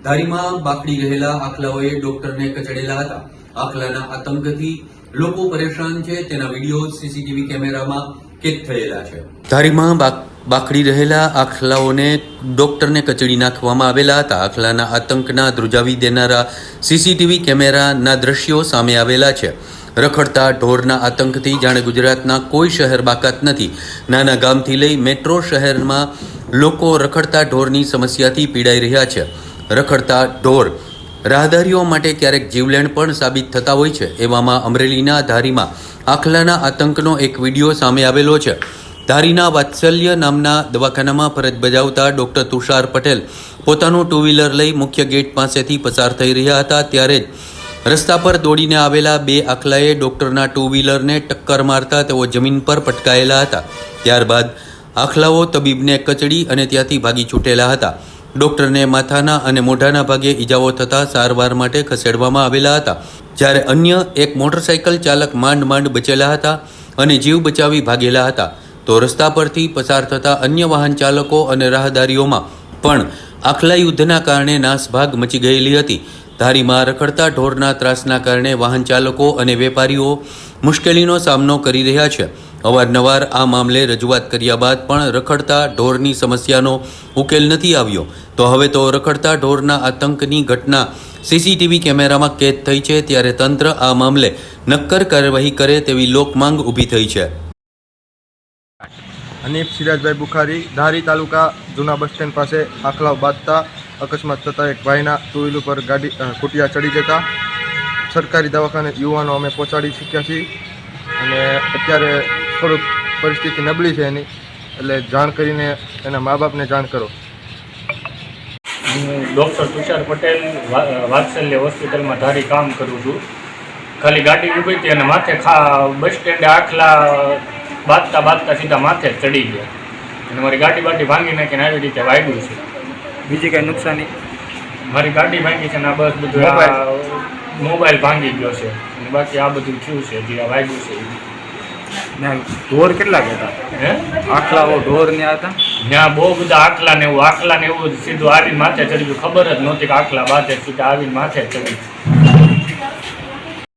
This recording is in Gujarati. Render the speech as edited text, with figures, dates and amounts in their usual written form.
ધારીમાં બાકડી રહેલા આખલાઓએ ડોક્ટરને કચડેલા હતા. આખલાના આતંકથી લોકો પરેશાન છે. તેના વિડીયો સીસીટીવી કેમેરામાં કેદ થયેલા છે. ધારીમાં બાકડી રહેલા આખલાઓને ડોક્ટરને કચડી નાખવામાં આવેલા હતા. આખલાના આતંકના ધ્રુજાવી દેનારા સીસીટીવી કેમેરાના દ્રશ્યો સામે આવેલા છે. રખડતા ઢોરના આતંકથી જાણે ગુજરાતના કોઈ શહેર બાકાત નથી. નાના ગામથી લઈ મેટ્રો શહેરમાં લોકો રખડતા ઢોરની સમસ્યાથી પીડાઈ રહ્યા છે. રખડતા ઢોર રાહદારીઓ માટે ક્યારેક જીવલેણ પણ સાબિત થતા હોય છે. એવામાં અમરેલીના ધારીમાં આખલાના આતંકનો એક વિડીયો સામે આવેલો છે. ધારીના વાત્સલ્ય નામના દવાખાનામાં ફરજ બજાવતા ડૉક્ટર તુષાર પટેલ પોતાનું ટુ વ્હીલર લઈ મુખ્ય ગેટ પાસેથી પસાર થઈ રહ્યા હતા. ત્યારે જ રસ્તા પર દોડીને આવેલા બે આખલાએ ડૉક્ટરના ટુ વ્હીલરને ટક્કર મારતા તેઓ જમીન પર પટકાયેલા હતા. ત્યારબાદ આખલાઓ તબીબને કચડી અને ત્યાંથી ભાગી છૂટેલા હતા. ડૉક્ટરને માથાના અને મોઢાના ભાગે ઈજાઓ થતાં સારવાર માટે ખસેડવામાં આવેલા હતા. જ્યારે અન્ય એક મોટરસાઇકલ ચાલક માંડ બચેલા હતા અને જીવ બચાવી ભાગેલા હતા. તો રસ્તા પરથી પસાર થતા અન્ય વાહન ચાલકો અને રાહદારીઓમાં પણ આખલા યુદ્ધના કારણે નાસભાગ મચી ગયેલી હતી. ધારીમાં રખડતા ઢોરના ત્રાસના કારણે વાહન ચાલકો અને વેપારીઓ મુશ્કેલીનો સામનો કરી રહ્યા છે. અવારનવાર આ મામલે રજૂઆત કર્યા બાદ પણ રખડતા ઢોરની સમસ્યાનો ઉકેલ નથી આવ્યો. તો હવે તો રખડતા ઢોરના આતંકની ઘટના સીસીટીવી કેમેરામાં કેદ થઈ છે. ત્યારે તંત્ર આ મામલે નક્કર કાર્યવાહી કરે તેવી લોકમાંગ ઊભી થઈ છે. હનીફ સિરાજભાઈ બુખારી, ધારી તાલુકા જૂના બસ સ્ટેન્ડ પાસે આખલાઓ બાંધતા અકસ્માત થતાં એક ભાઈના ટુ વ્હીલ ઉપર ગાડી કુટિયા ચડી જતા સરકારી દવાખાને યુવાનો અમે પહોંચાડી શક્યા છીએ. અને અત્યારે થોડુંક પરિસ્થિતિ નબળી છે એની, એટલે જાણ કરીને એના મા બાપને જાણ કરો. હું ડૉક્ટર તુષાર પટેલ વાત્સલ્ય હોસ્પિટલમાં ધારી કામ કરું છું. ખાલી ગાડી ઊભી હતી અને માથે બસ સ્ટેન્ડે આખલા બાંધતા સીધા માથે ચડી ગયા અને મારી ગાડી ભાંગી નાખીને આવી રીતે વાગ્યું છે. બીજી કાંઈ નુકસાની? મારી ગાડી ભાંગી છે અને આ બસ બધું મોબાઈલ ભાંગી ગયો છે અને બાકી આ બધું થયું છે જે વાગ્યું છે. ઢોર કેટલા હતા? હે, આખલાઓ ઢોર ત્યાં હતા? ત્યાં બહુ બધા આખલાને એવું સીધું આવીને માથે ચડી ગયું. ખબર જ નહોતી કે આખલા બાંધે સીધા આવીને માથે ચડી.